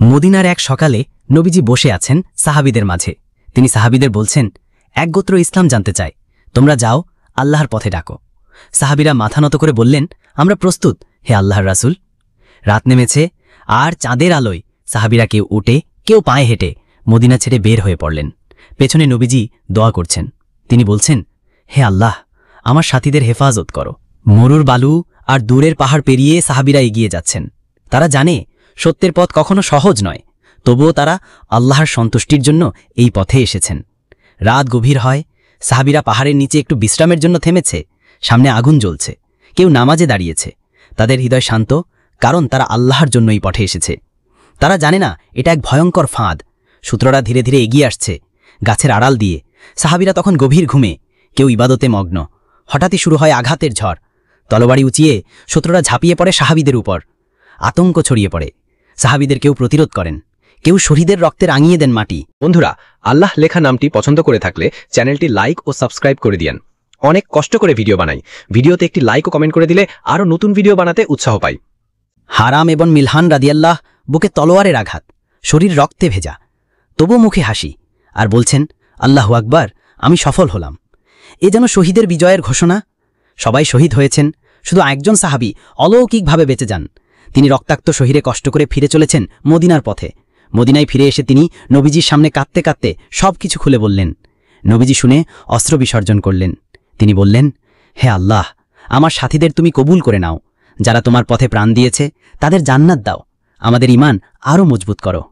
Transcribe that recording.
মদিনার এক সকালে নবীজি বসে আছেন সাহাবীদের মাঝে। তিনি সাহাবীদের বলছেন, এক গোত্র ইসলাম জানতে চায়, তোমরা যাও, আল্লাহর পথে ডাকো। সাহাবীরা মাথা নত করে বললেন, আমরা প্রস্তুত, হে আল্লাহর রাসূল। রাত নেমেছে, আর চাঁদের আলোয় সাহাবীরা কেউ উঠে কেউ পায়ে হেঁটে মদিনা ছেড়ে বের হয়ে পড়লেন। পেছনে নবীজি দোয়া করছেন। তিনি বলছেন, হে আল্লাহ, আমার সাথীদের হেফাজত করো। মরুর বালু আর দূরের পাহাড় পেরিয়ে সাহাবীরা এগিয়ে যাচ্ছেন। তারা জানে সত্যের পথ কখনো সহজ নয়, তবুও তারা আল্লাহর সন্তুষ্টির জন্য এই পথে এসেছেন। রাত গভীর হয়, সাহাবীরা পাহাড়ের নিচে একটু বিশ্রামের জন্য থেমেছে। সামনে আগুন জ্বলছে, কেউ নামাজে দাঁড়িয়েছে। তাদের হৃদয় শান্ত, কারণ তারা আল্লাহর জন্য এই পথে এসেছে। তারা জানে না এটা এক ভয়ঙ্কর ফাঁদ। সূত্ররা ধীরে ধীরে এগিয়ে আসছে গাছের আড়াল দিয়ে। সাহাবীরা তখন গভীর ঘুমে, কেউ ইবাদতে মগ্ন। হঠাৎই শুরু হয় আঘাতের ঝড়। তলবাড়ি উঁচিয়ে শত্রুরা ঝাঁপিয়ে পড়ে সাহাবীদের উপর। আতঙ্ক ছড়িয়ে পড়ে। সাহাবীদের কেউ প্রতিরোধ করেন, কেউ শহীদের রক্তে রাঙিয়ে দেন মাটি। বন্ধুরা, আল্লাহ লেখা নামটি পছন্দ করে থাকলে চ্যানেলটি লাইক ও সাবস্ক্রাইব করে দিয়েন। অনেক কষ্ট করে ভিডিও বানাই, ভিডিওতে একটি লাইক ও কমেন্ট করে দিলে আরও নতুন ভিডিও বানাতে উৎসাহ পাই। হারাম এবং মিলহান রাদিয়াল্লাহ বুকে তলোয়ারের আঘাত, শরীর রক্তে ভেজা, তবু মুখে হাসি, আর বলছেন, আল্লাহু আকবার, আমি সফল হলাম। এ যেন শহীদের বিজয়ের ঘোষণা। সবাই শহীদ হয়েছেন, শুধু একজন সাহাবী অলৌকিকভাবে বেঁচে যান। তিনি রক্তাক্ত শরীরে কষ্ট করে ফিরে চলেছেন মদিনার পথে। মদিনায় ফিরে এসে তিনি নবীজির সামনে কাঁদতে কাঁদতে সবকিছু খুলে বললেন। নবীজি শুনে অস্ত্র বিসর্জন করলেন। তিনি বললেন, হে আল্লাহ, আমার সাথীদের তুমি কবুল করে নাও। যারা তোমার পথে প্রাণ দিয়েছে তাদের জান্নাত দাও। আমাদের ঈমান আরও মজবুত করো।